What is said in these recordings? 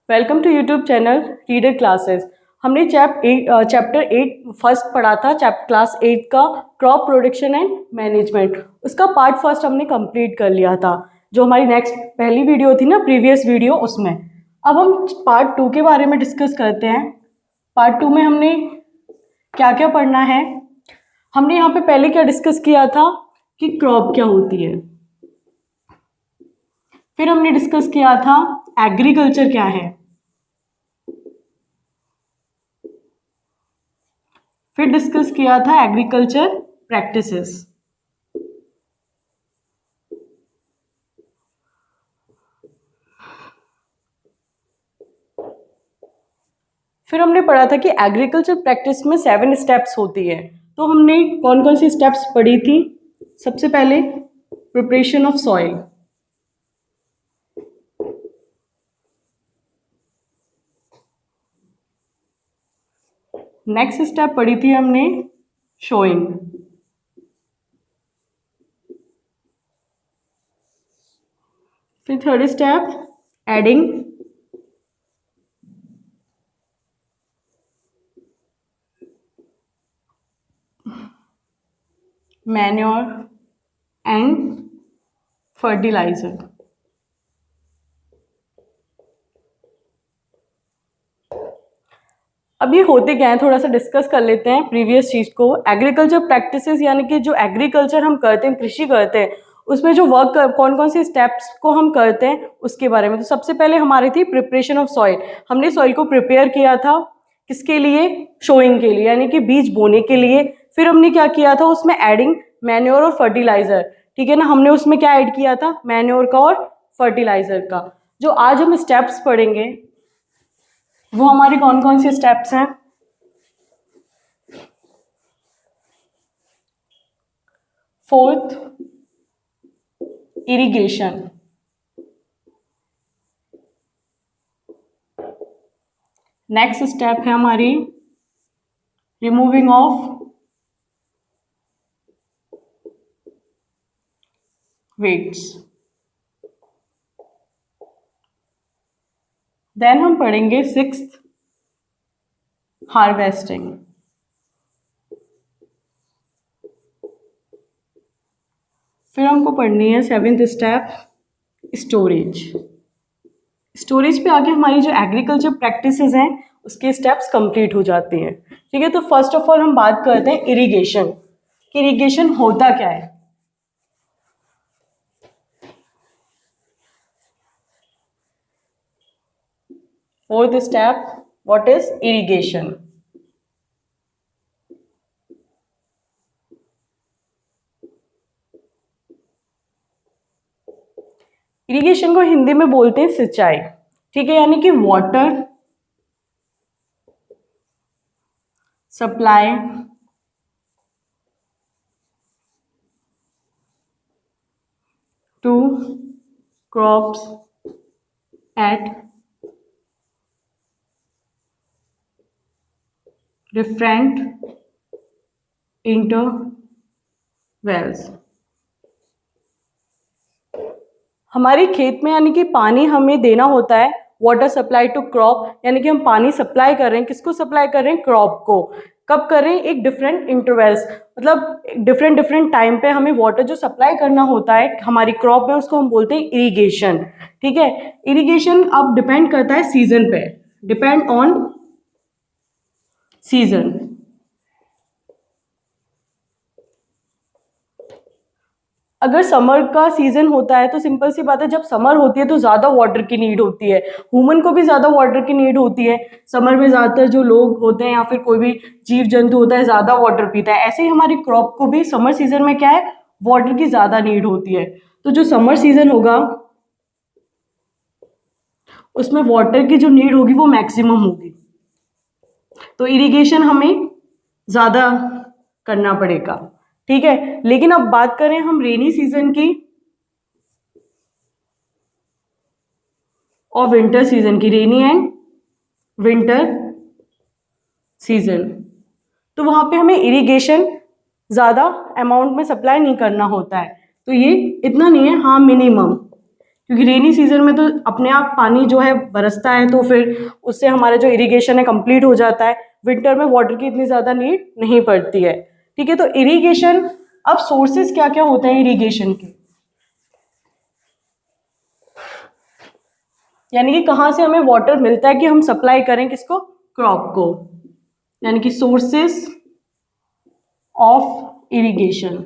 Welcome to YouTube channel reader classes. हमने chapter 8 first पढ़ा था, क्लास 8 का क्रॉप प्रोडक्शन एंड मैनेजमेंट। उसका पार्ट फर्स्ट हमने कंप्लीट कर लिया था, जो हमारी नेक्स्ट पहली वीडियो थी ना, प्रीवियस वीडियो, उसमें। अब हम पार्ट 2 के बारे में डिस्कस करते हैं। पार्ट 2 में हमने क्या क्या पढ़ना है। हमने यहाँ पे पहले क्या डिस्कस किया था कि क्रॉप क्या होती है, फिर हमने डिस्कस किया था एग्रीकल्चर क्या है, फिर डिस्कस किया था एग्रीकल्चर प्रैक्टिसेस, फिर हमने पढ़ा था कि एग्रीकल्चर प्रैक्टिस में 7 स्टेप्स होती है। तो हमने कौन कौन सी स्टेप्स पढ़ी थी। सबसे पहले preparation of soil, next step पढ़ी थी हमने शोइंग, फिर third step adding, manure and fertiliser. अब ये होते क्या है, थोड़ा सा डिस्कस कर लेते हैं प्रीवियस चीज को। एग्रीकल्चर प्रैक्टिसेस यानी कि जो एग्रीकल्चर हम करते हैं, कृषि करते हैं, उसमें जो वर्क कौन कौन से स्टेप्स को हम करते हैं उसके बारे में। तो सबसे पहले हमारी थी प्रिपरेशन ऑफ सॉइल। हमने सॉइल को प्रिपेयर किया था, किसके लिए? शोइंग के लिए, यानी कि बीज बोने के लिए। फिर हमने क्या किया था उसमें? एडिंग मैन्योर और फर्टिलाइजर। ठीक है ना, हमने उसमें क्या ऐड किया था? मैन्योर का और फर्टिलाइजर का। जो आज हम स्टेप्स पढ़ेंगे वो हमारे कौन कौन से स्टेप्स हैं? Fourth, irrigation. नेक्स्ट स्टेप है हमारी रिमूविंग ऑफ वेट्स। देन हम पढ़ेंगे सिक्स्थ, हार्वेस्टिंग। फिर हमको पढ़नी है सेवेंथ स्टेप, स्टोरेज। स्टोरेज पे आके हमारी जो एग्रीकल्चर प्रैक्टिसेस हैं उसके स्टेप्स कंप्लीट हो जाते हैं। ठीक है, तो फर्स्ट ऑफ ऑल हम बात करते हैं इरिगेशन कि इरिगेशन होता क्या है। Fourth step, what is irrigation. Irrigation को हिंदी में बोलते हैं सिंचाई। ठीक है, यानी कि water supply to crops at different intervals. हमारी खेत में यानी कि पानी हमें देना होता है, वाटर सप्लाई टू क्रॉप, यानी कि हम पानी सप्लाई कर रहे हैं। किसको सप्लाई कर रहे हैं? क्रॉप को। कब कर रहे हैं? एक डिफरेंट इंटरवल्स, मतलब डिफरेंट डिफरेंट टाइम पे हमें वाटर जो सप्लाई करना होता है हमारी क्रॉप में, उसको हम बोलते हैं इरिगेशन। ठीक है, इरिगेशन अब डिपेंड करता है सीजन पे, डिपेंड ऑन सीजन। अगर समर का सीजन होता है तो सिंपल सी बात है, जब समर होती है तो ज़्यादा वाटर की नीड होती है, ह्यूमन को भी ज़्यादा वाटर की नीड होती है। समर में ज़्यादातर जो लोग होते हैं या फिर कोई भी जीव जंतु होता है ज़्यादा वाटर पीता है। ऐसे ही हमारी क्रॉप को भी समर सीजन में क्या है? वाटर की ज़्यादा नीड होती है। तो जो समर सीजन होगा उसमें वाटर की जो नीड होगी वो मैक्सिमम होगी, तो इरिगेशन हमें ज़्यादा करना पड़ेगा। ठीक है, लेकिन अब बात करें हम रेनी सीजन की और विंटर सीजन की, रेनी एंड विंटर सीजन, तो वहां पे हमें इरिगेशन ज़्यादा अमाउंट में सप्लाई नहीं करना होता है। तो ये इतना नहीं है, हाँ मिनिमम, क्योंकि रेनी सीजन में तो अपने आप पानी जो है बरसता है, तो फिर उससे हमारा जो इरिगेशन है कंप्लीट हो जाता है। विंटर में वाटर की इतनी ज़्यादा नीड नहीं पड़ती है। ठीक है, तो इरिगेशन, अब सोर्सेज क्या क्या होते हैं इरिगेशन के, यानी कि कहाँ से हमें वाटर मिलता है कि हम सप्लाई करें किसको, क्रॉप को, यानी कि sources of irrigation.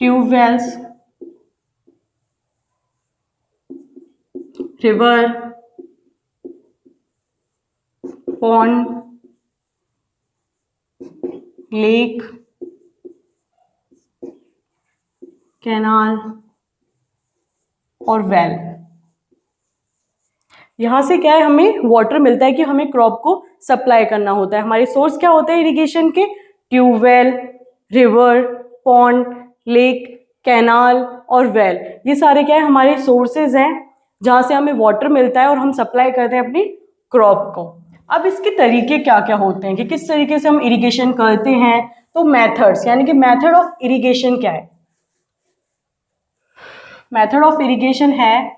Tube wells, river, pond, lake, canal और वेल। यहाँ से क्या है, हमें वाटर मिलता है कि हमें क्रॉप को सप्लाई करना होता है। हमारे सोर्स क्या होते हैं इरिगेशन के, tubewell, river, pond, lake, canal और वेल। ये सारे क्या है, हमारे सोर्सेज हैं जहाँ से हमें वाटर मिलता है और हम सप्लाई करते हैं अपनी क्रॉप को। अब इसके तरीके क्या क्या होते हैं कि किस तरीके से हम इरिगेशन करते हैं, तो मेथड्स, यानी कि मेथड ऑफ इरिगेशन क्या है, मेथड ऑफ इरिगेशन है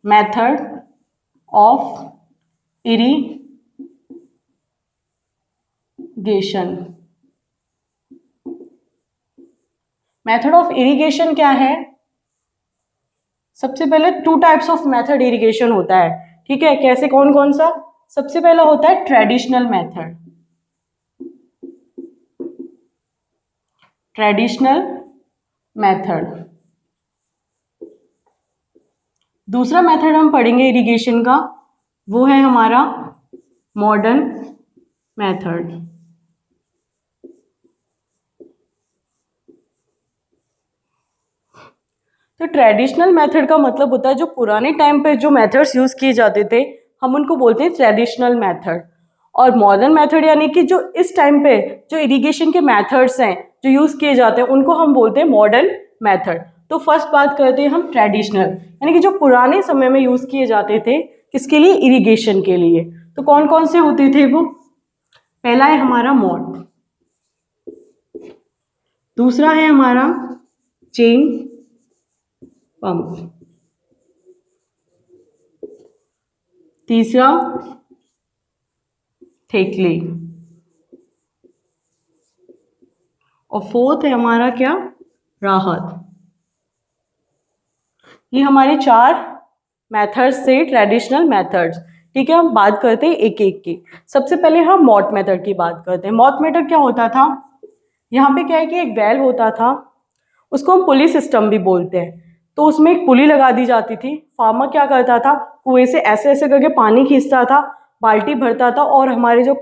method of irrigation. Method of irrigation क्या है, सबसे पहले two types of method irrigation होता है। ठीक है, कैसे, कौन कौन सा, सबसे पहला होता है ट्रेडिशनल मेथड, ट्रेडिशनल मेथड। दूसरा मेथड हम पढ़ेंगे इरिगेशन का, वो है हमारा मॉडर्न मेथड। तो ट्रेडिशनल मेथड का मतलब होता है जो पुराने टाइम पे जो मेथड्स यूज किए जाते थे, हम उनको बोलते हैं ट्रेडिशनल मेथड। और मॉडर्न मेथड यानी कि जो इस टाइम पे जो इरिगेशन के मेथड्स हैं जो यूज किए जाते हैं, उनको हम बोलते हैं मॉडर्न मेथड। तो फर्स्ट बात करते हैं हम ट्रेडिशनल, यानी कि जो पुराने समय में यूज किए जाते थे, किसके लिए, इरिगेशन के लिए। तो कौन कौन से होते थे वो, पहला है हमारा मॉड, दूसरा है हमारा चेन पंप, तीसरा थेकले, और फोर्थ है हमारा क्या, राहत। ये हमारे चार मेथड्स थे, ट्रेडिशनल मेथड्स। ठीक है, हम बात करते हैं एक एक की। सबसे पहले हम मॉट मेथड की बात करते हैं। मॉट मेथड क्या होता था, यहाँ पे क्या है कि एक वेल होता था, उसको हम पुली सिस्टम भी बोलते हैं। तो उसमें एक पुली लगा दी जाती थी। फार्मर क्या करता था, कुएं से ऐसे ऐसे करके पानी खींचता था, बाल्टी भरता था और हमारे जो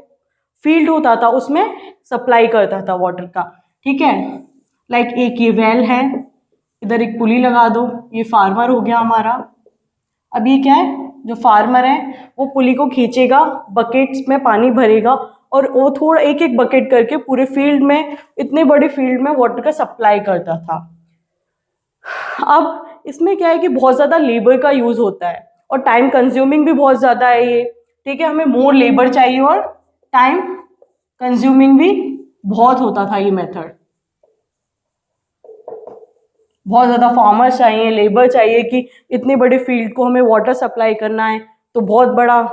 फील्ड होता था उसमें सप्लाई करता था वाटर का। ठीक है, लाइक एक ये वेल है, इधर एक पुली लगा दो, ये फार्मर हो गया हमारा। अब ये क्या है, जो फार्मर है वो पुली को खींचेगा, बकेट्स में पानी भरेगा और वो थोड़ा एक एक बकेट करके पूरे फील्ड में, इतने बड़े फील्ड में वाटर का सप्लाई करता था। अब इसमें क्या है कि बहुत ज़्यादा लेबर का यूज़ होता है और टाइम कंज्यूमिंग भी बहुत ज़्यादा है ये। ठीक है, हमें मोर लेबर चाहिए और टाइम कंज्यूमिंग भी बहुत होता था ये मेथड। बहुत ज़्यादा फार्मर्स चाहिए, लेबर चाहिए कि इतने बड़े फील्ड को हमें वाटर सप्लाई करना है, तो बहुत बड़ा,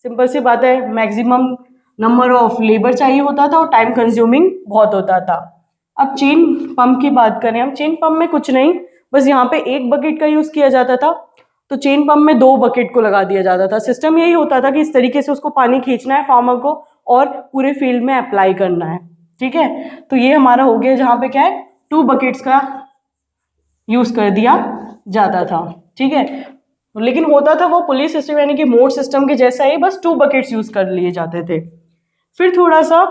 सिंपल सी बात है, मैक्सिमम नंबर ऑफ लेबर चाहिए होता था और टाइम कंज्यूमिंग बहुत होता था। अब चेन पंप की बात करें, हम चेन पंप में कुछ नहीं, बस यहाँ पे एक बकेट का यूज़ किया जाता था। तो चेन पंप में दो बकेट को लगा दिया जाता था। सिस्टम यही होता था कि इस तरीके से उसको पानी खींचना है फार्मर को और पूरे फील्ड में अप्लाई करना है। ठीक है, तो ये हमारा हो गया जहाँ पे क्या है, टू बकेट्स का यूज कर दिया जाता था। ठीक है, लेकिन होता था वो पुलिस सिस्टम यानी कि मोड सिस्टम के जैसा ही, बस टू बकेट्स यूज कर लिए जाते थे। फिर थोड़ा सा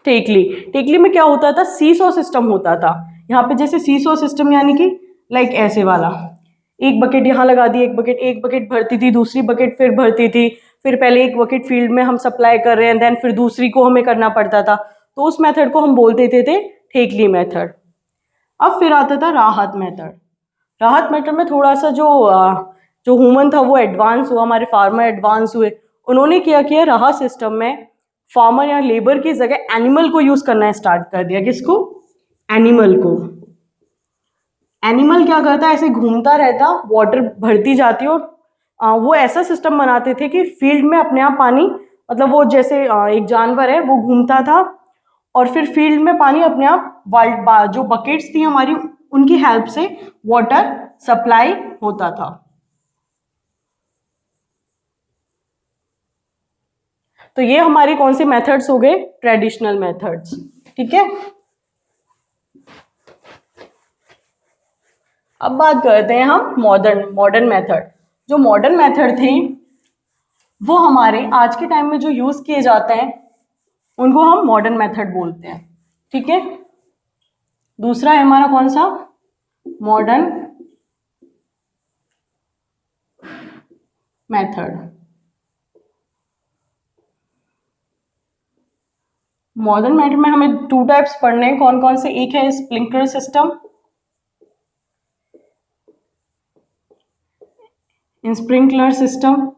टेकली, टेकली में क्या होता था, सीसॉ सिस्टम होता था। यहाँ पे जैसे सीसॉ सिस्टम यानी कि लाइक ऐसे वाला, एक बकेट यहाँ लगा दी, एक बकेट भरती थी, दूसरी बकेट फिर भरती थी, फिर पहले एक बकेट फील्ड में हम सप्लाई कर रहे हैं, देन फिर दूसरी को हमें करना पड़ता था। तो उस मेथड को हम बोलते थे ठेकली मेथड। अब फिर आता था राहत मेथड। राहत मेथड में थोड़ा सा जो ह्यूमन था वो एडवांस हुआ, हमारे फार्मर एडवांस हुए, उन्होंने क्या किया, रहा सिस्टम में फार्मर या लेबर की जगह एनिमल को यूज करना स्टार्ट कर दिया। किसको? एनिमल को। एनिमल क्या करता है, ऐसे घूमता रहता, वाटर भरती जाती और वो ऐसा सिस्टम बनाते थे कि फील्ड में अपने आप पानी, मतलब वो जैसे एक जानवर है वो घूमता था और फिर फील्ड में पानी अपने आप वाल्ट जो बकेट्स थी हमारी उनकी हेल्प से वाटर सप्लाई होता था। तो ये हमारी कौन सी मेथड्स हो गए? Traditional methods. ठीक है, अब बात करते हैं हम मॉडर्न मेथड। जो मॉडर्न मेथड थे वो हमारे आज के टाइम में जो यूज किए जाते हैं उनको हम मॉडर्न मेथड बोलते हैं। ठीक है, दूसरा है हमारा कौन सा? Modern method. मॉडर्न मेथड में हमें 2 टाइप्स पढ़ने हैं। कौन कौन से? एक है स्प्रिंकलर सिस्टम, स्प्रिंकलर सिस्टम।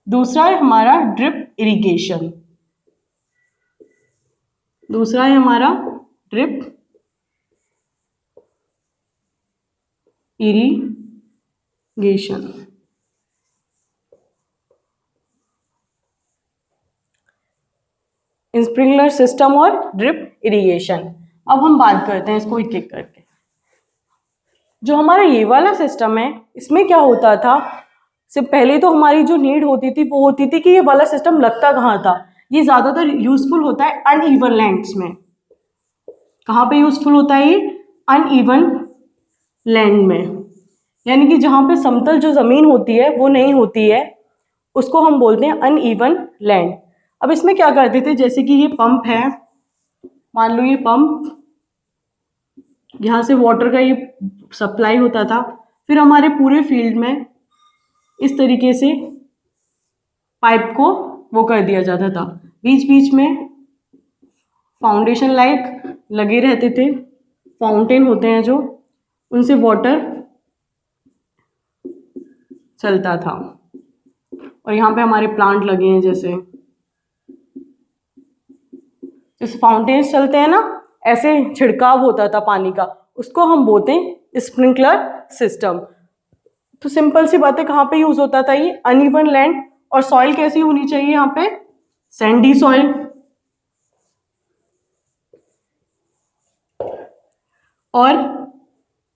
दूसरा है हमारा ड्रिप इरिगेशन। दूसरा है हमारा ड्रिप इरिगेशन। स्प्रिंकलर सिस्टम और ड्रिप इरिगेशन। अब हम बात करते हैं इसको एक एक करके। जो हमारा ये वाला सिस्टम है इसमें क्या होता था, सिर्फ पहले तो हमारी जो नीड होती थी वो होती थी कि ये वाला सिस्टम लगता कहाँ था। ये ज्यादातर यूजफुल होता है अनइवन लैंड्स में। कहाँ पे यूजफुल होता है ये? अनइवन लैंड में, यानी कि जहाँ पे समतल जो जमीन होती है वो नहीं होती है, उसको हम बोलते हैं अनइवन लैंड। अब इसमें क्या करते थे, जैसे कि ये पंप है, मान लो ये पंप, यहाँ से वाटर का ये सप्लाई होता था, फिर हमारे पूरे फील्ड में इस तरीके से पाइप को वो कर दिया जाता था। बीच बीच में फाउंडेशन लाइक लगे रहते थे, फाउंटेन होते हैं जो, उनसे वाटर चलता था। और यहाँ पे हमारे प्लांट लगे हैं, जैसे फाउंटेन्स चलते हैं ना, ऐसे छिड़काव होता था पानी का, उसको हम बोलते हैं स्प्रिंकलर सिस्टम। तो सिंपल सी बात है, कहाँ पे यूज होता था ये? Uneven land. और सॉइल कैसी होनी चाहिए यहाँ पे? Sandy soil. और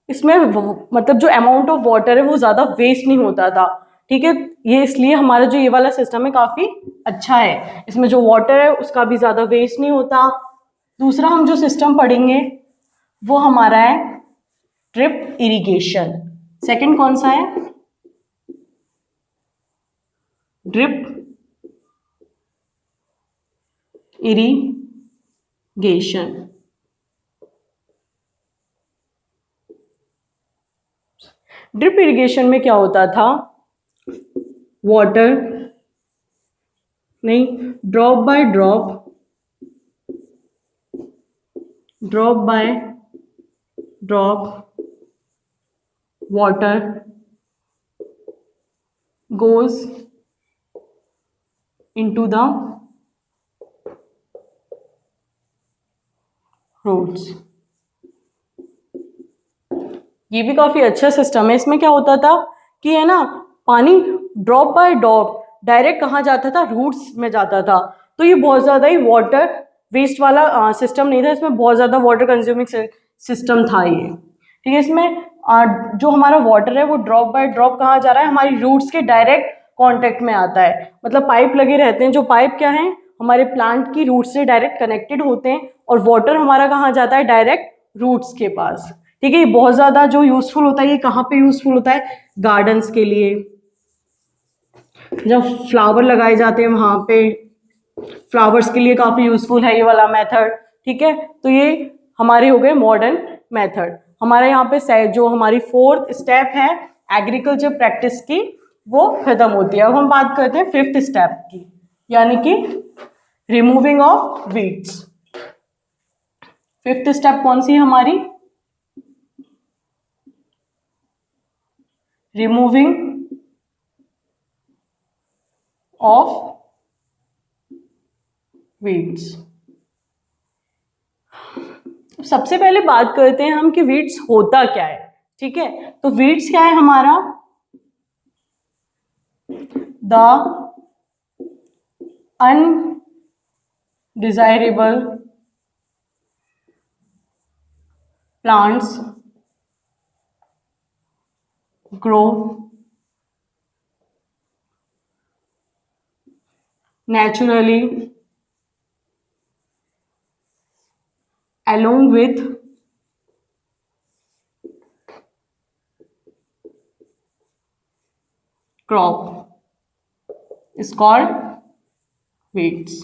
इसमें मतलब जो अमाउंट ऑफ वाटर है वो ज्यादा वेस्ट नहीं होता था। ठीक है, ये इसलिए हमारा जो ये वाला सिस्टम है काफी अच्छा है, इसमें जो वाटर है उसका भी ज्यादा वेस्ट नहीं होता। दूसरा हम जो सिस्टम पढ़ेंगे वो हमारा है ड्रिप इरिगेशन। सेकंड कौन सा है? Drip irrigation. ड्रिप इरिगेशन में क्या होता था, वाटर नहीं, drop by drop water goes into the roads। ये भी काफी अच्छा सिस्टम है। इसमें क्या होता था कि है ना, पानी ड्रॉप बाय ड्रॉप डायरेक्ट कहाँ जाता था? रूट्स में जाता था। तो ये बहुत ज्यादा ही वाटर वेस्ट वाला सिस्टम नहीं था, इसमें बहुत ज्यादा वाटर कंज्यूमिंग सिस्टम था ये। ठीक है, इसमें जो हमारा वाटर है वो ड्रॉप बाय ड्रॉप कहाँ जा रहा है? हमारी रूट्स के डायरेक्ट कांटेक्ट में आता है। मतलब पाइप लगे रहते हैं, जो पाइप क्या है, हमारे प्लांट की रूट से डायरेक्ट कनेक्टेड होते हैं, और वाटर हमारा कहाँ जाता है? डायरेक्ट रूट्स के पास। ठीक है, ये बहुत ज्यादा जो यूजफुल होता है, ये कहाँ पे यूजफुल होता है? गार्डन्स के लिए, जब फ्लावर लगाए जाते हैं वहां पे, फ्लावर्स के लिए काफी यूजफुल है ये वाला मेथड। ठीक है, तो ये हमारे हो गए मॉडर्न मेथड। हमारे यहाँ पे जो हमारी 4th स्टेप है एग्रीकल्चर प्रैक्टिस की, वो खत्म होती है। अब हम बात करते हैं 5th स्टेप की, यानी कि removing of weeds. 5th step कौन सी है हमारी? Removing of weeds. सबसे पहले बात करते हैं हम कि वीड्स होता क्या है। ठीक है, तो वीड्स क्या है हमारा, the undesirable plants grow naturally along with crop is called weeds।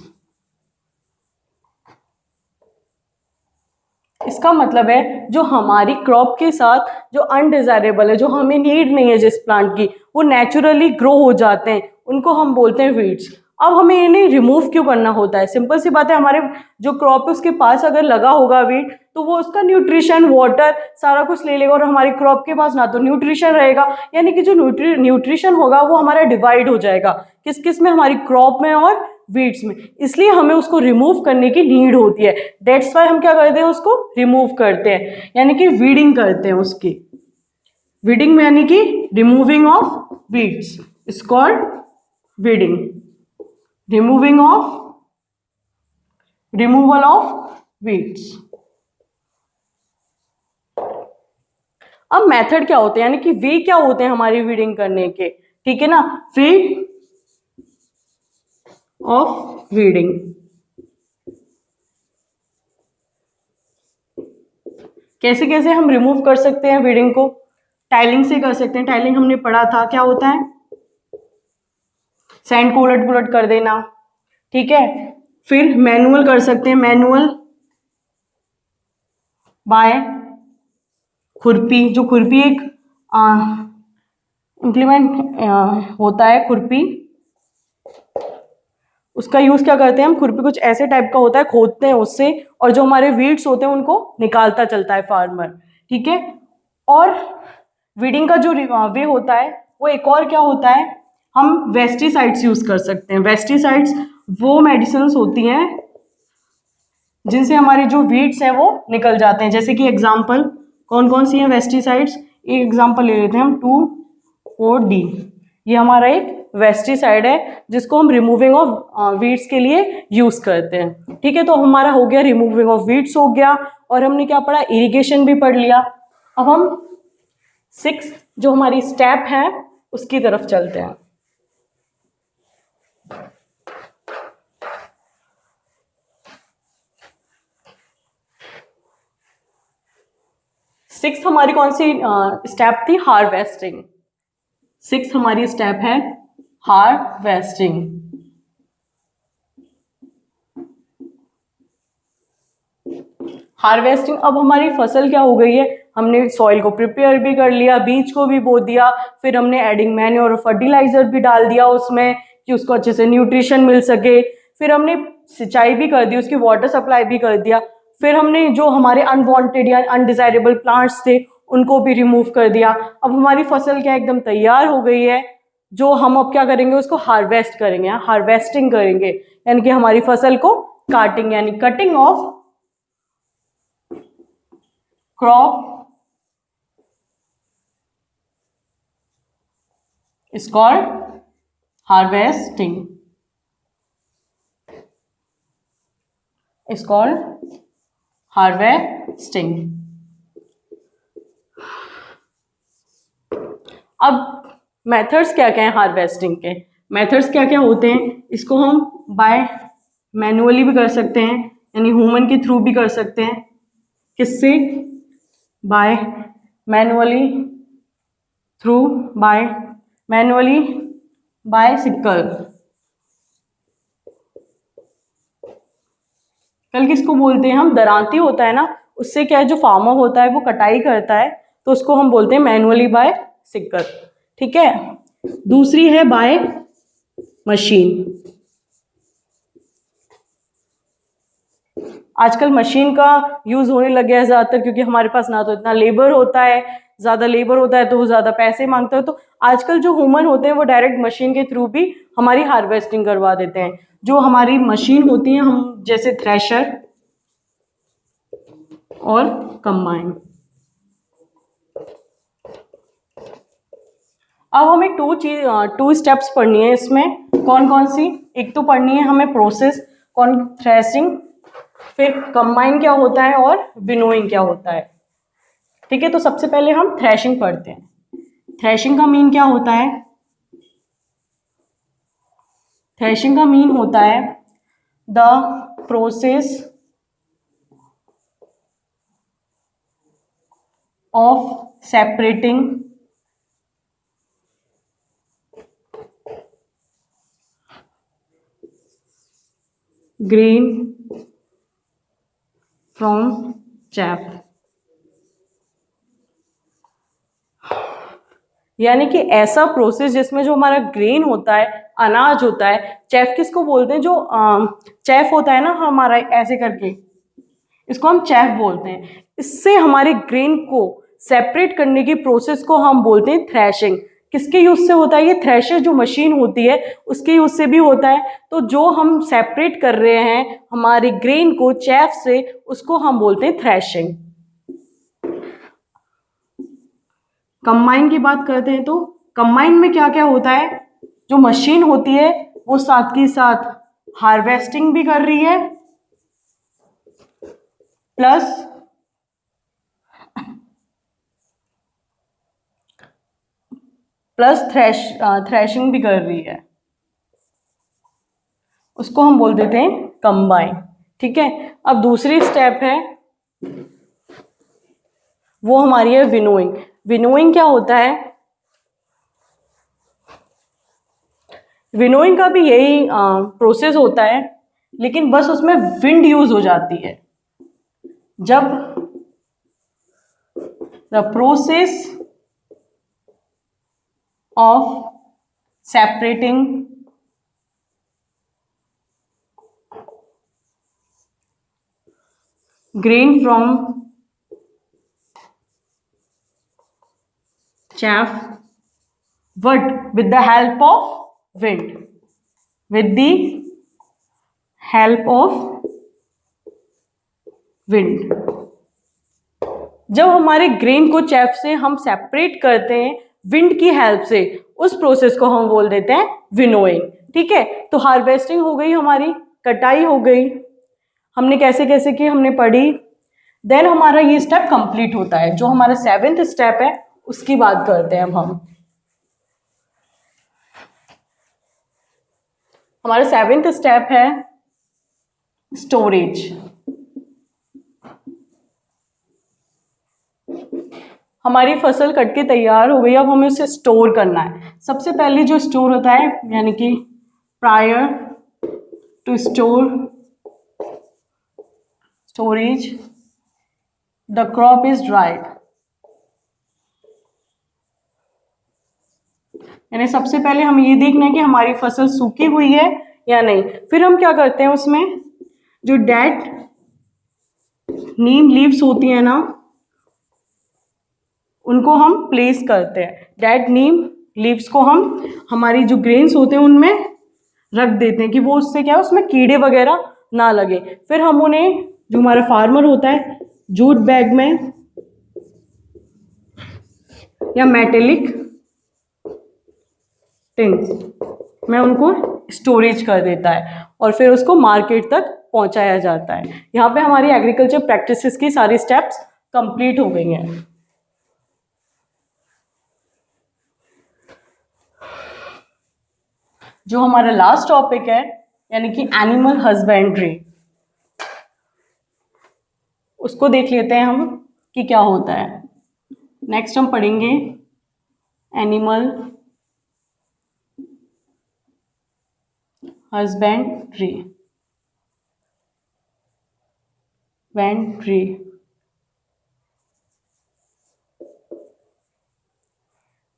इसका मतलब है जो हमारी क्रॉप के साथ जो अनडिजायरेबल है, जो हमें नीड नहीं है जिस प्लांट की, वो नेचुरली ग्रो हो जाते हैं, उनको हम बोलते हैं वीड्स। अब हमें इन्हें रिमूव क्यों करना होता है? सिंपल सी बात है, हमारे जो क्रॉप है उसके पास अगर लगा होगा वीड, तो वो उसका न्यूट्रिशन, वाटर, सारा कुछ ले लेगा और हमारी क्रॉप के पास ना तो न्यूट्रिशन रहेगा, यानी कि जो न्यूट्रिशन होगा वो हमारा डिवाइड हो जाएगा किस किस में, हमारी क्रॉप में और वीड्स में। इसलिए हमें उसको रिमूव करने की नीड होती है। दैट्स वाई हम क्या करते हैं, उसको रिमूव करते हैं, यानी कि वीडिंग करते हैं उसकी। वीडिंग में यानी कि removing of weeds is called weeding. Removing of, removal of weeds. अब मेथड क्या होते हैं, यानी कि वे क्या होते हैं हमारी वीडिंग करने के, ठीक है ना। वे ऑफ वीडिंग, कैसे कैसे हम रिमूव कर सकते हैं वीडिंग को? टाइलिंग से कर सकते हैं। टाइलिंग हमने पढ़ा था, क्या होता है, सैंड को उलट पुलट कर देना, ठीक है। फिर मैनुअल कर सकते हैं, मैनुअल बाय खुरपी। जो खुरपी एक इम्प्लीमेंट होता है, खुरपी, उसका यूज क्या करते हैं हम, खुरपी कुछ ऐसे टाइप का होता है, खोदते हैं उससे, और जो हमारे वीड्स होते हैं उनको निकालता चलता है फार्मर, ठीक है। और वीडिंग का जो वे होता है वो एक और क्या होता है, हम वेस्टिसाइड्स यूज कर सकते हैं। वेस्टिसाइड्स वो मेडिसिन्स होती हैं जिनसे हमारे जो वीड्स हैं वो निकल जाते हैं। जैसे कि एग्जाम्पल कौन कौन सी हैं वेस्टिसाइड्स, एक एग्जाम्पल ले लेते हैं हम, 2,4-D। ये हमारा एक वेस्टिसाइड है जिसको हम रिमूविंग ऑफ वीड्स के लिए यूज करते हैं, ठीक है। तो हमारा हो गया रिमूविंग ऑफ वीड्स हो गया, और हमने क्या पढ़ा, इरिगेशन भी पढ़ लिया। अब हम 6 जो हमारी स्टेप है उसकी तरफ चलते हैं। सिक्स हमारी कौन सी स्टेप थी, हार्वेस्टिंग। 6 हमारी स्टेप है हार्वेस्टिंग। हार्वेस्टिंग, अब हमारी फसल क्या हो गई है, हमने सॉइल को प्रिपेयर भी कर लिया, बीज को भी बो दिया, फिर हमने एडिंग मैन्योर और फर्टिलाइजर भी डाल दिया उसमें कि उसको अच्छे से न्यूट्रिशन मिल सके, फिर हमने सिंचाई भी कर दी, उसकी वाटर सप्लाई भी कर दिया, फिर हमने जो हमारे अनवांटेड या अनडिजायरेबल प्लांट्स थे उनको भी रिमूव कर दिया। अब हमारी फसल क्या एकदम तैयार हो गई है, जो हम अब क्या करेंगे, उसको हार्वेस्ट करेंगे, हार्वेस्टिंग करेंगे, यानी कि हमारी फसल को काटेंगे, यानी cutting of crop is called harvesting, is called harvesting। अब मेथड्स क्या क्या हैं हार्वेस्टिंग के, मेथड्स क्या क्या होते हैं, इसको हम बाय मैनुअली भी कर सकते हैं, यानी ह्यूमन के थ्रू भी कर सकते हैं। किससे, by manually, through by manually by sickle. कल किसको बोलते हैं हम, दरांती होता है ना, उससे क्या है, जो फार्मर होता है वो कटाई करता है, तो उसको हम बोलते हैं मैनुअली बाय सिक्कल, ठीक है। दूसरी है बाय मशीन। आजकल मशीन का यूज होने लग गया है ज़्यादातर, क्योंकि हमारे पास ना तो इतना लेबर होता है, ज़्यादा लेबर होता है तो वो ज़्यादा पैसे मांगता है, तो आजकल जो ह्यूमन होते हैं वो डायरेक्ट मशीन के थ्रू भी हमारी हार्वेस्टिंग करवा देते हैं। जो हमारी मशीन होती है, हम जैसे थ्रेशर और कंबाइन। अब हमें टू स्टेप्स पढ़नी है इसमें। कौन कौन सी? एक तो पढ़नी है हमें प्रोसेस, कौन थ्रेशिंग, फिर कंबाइन क्या होता है और विनोइंग क्या होता है। ठीक है, तो सबसे पहले हम थ्रेशिंग पढ़ते हैं। थ्रेशिंग का मीन क्या होता है? थ्रेशिंग का मीन होता है the process of separating grain from chaff. यानी कि ऐसा प्रोसेस जिसमें जो हमारा ग्रेन होता है, अनाज होता है, चैफ किसको बोलते हैं? जो चैफ होता है ना हमारा ऐसे करके, इसको हम चैफ बोलते हैं। इससे हमारे ग्रेन को सेपरेट करने की प्रोसेस को हम बोलते हैं थ्रेशिंग। किसके यूज से होता है ये? थ्रेशर जो मशीन होती है उसके यूज से भी होता है। तो जो हम सेपरेट कर रहे हैं हमारे ग्रेन को चैफ से, उसको हम बोलते हैं थ्रेशिंग। कंबाइन की बात करते हैं तो कंबाइन में क्या क्या होता है? जो मशीन होती है वो साथ के साथ हार्वेस्टिंग भी कर रही है, प्लस थ्रेशिंग भी कर रही है। उसको हम बोल देते हैं कंबाइन। ठीक है, अब दूसरी स्टेप है वो हमारी है विनोइंग। विनोइंग क्या होता है? विनोइंग का भी यही प्रोसेस होता है, लेकिन बस उसमें विंड यूज हो जाती है। जब the process of separating grain from chaff, but with the help of wind, with the help of wind। जब हमारे ग्रेन को चैफ से हम सेपरेट करते हैं विंड की हेल्प से, उस प्रोसेस को हम बोल देते हैं विनोइंग। ठीक है, तो हार्वेस्टिंग हो गई, हमारी कटाई हो गई, हमने कैसे कैसे की हमने पढ़ी। देन हमारा ये स्टेप कंप्लीट होता है। जो हमारा 7th स्टेप है उसकी बात करते हैं अब हम। हमारा 7th स्टेप है स्टोरेज। हमारी फसल कट के तैयार हो गई, अब हमें उसे स्टोर करना है। सबसे पहले जो स्टोर होता है, यानी कि prior to storage the crop is dried. यानी सबसे पहले हम ये देखना है कि हमारी फसल सूखी हुई है या नहीं। फिर हम क्या करते हैं, उसमें जो डेड नीम लीव्स होती है ना, उनको हम प्लेस करते हैं। डेड नीम लीव्स को हम हमारी जो ग्रेन्स होते हैं उनमें रख देते हैं कि वो उससे क्या है, उसमें कीड़े वगैरह ना लगे। फिर हम उन्हें, जो हमारा फार्मर होता है, जूट बैग में या मेटेलिक टिन्स में उनको स्टोरेज कर देता है और फिर उसको मार्केट तक पहुंचाया जाता है। यहाँ पे हमारी एग्रीकल्चर प्रैक्टिसेस की सारी स्टेप्स कंप्लीट हो गई हैं। जो हमारा लास्ट टॉपिक है, यानी कि एनिमल हस्बेंड्री, उसको देख लेते हैं हम कि क्या होता है। नेक्स्ट हम पढ़ेंगे एनिमल हस्बेंड्री।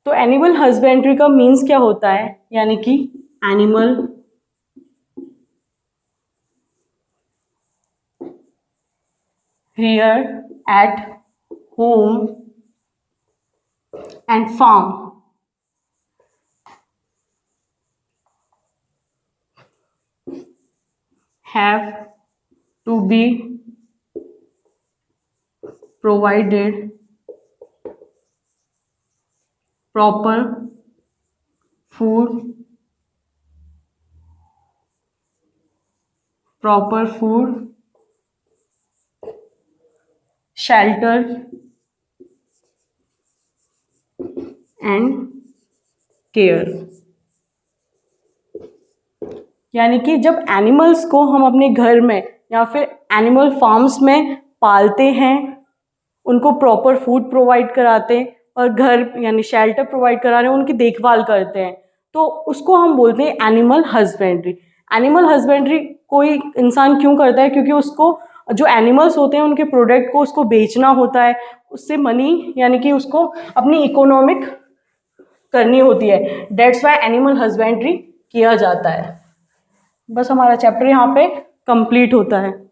तो एनिमल हस्बेंड्री का मीन्स क्या होता है? यानी कि animal reared at home and farm have to be provided proper food, shelter and care। यानी कि जब एनिमल्स को हम अपने घर में या फिर एनिमल फार्म्स में पालते हैं, उनको प्रॉपर फूड प्रोवाइड कराते हैं और घर यानी शेल्टर प्रोवाइड करा रहे हैं, उनकी देखभाल करते हैं, तो उसको हम बोलते हैं एनिमल हस्बेंड्री। एनिमल हस्बेंड्री कोई इंसान क्यों करता है? क्योंकि उसको जो एनिमल्स होते हैं उनके प्रोडक्ट को उसको बेचना होता है, उससे मनी यानी कि उसको अपनी इकोनॉमिक करनी होती है। डेट्स वाई एनिमल हस्बेंड्री किया जाता है। बस हमारा चैप्टर यहाँ पे कंप्लीट होता है।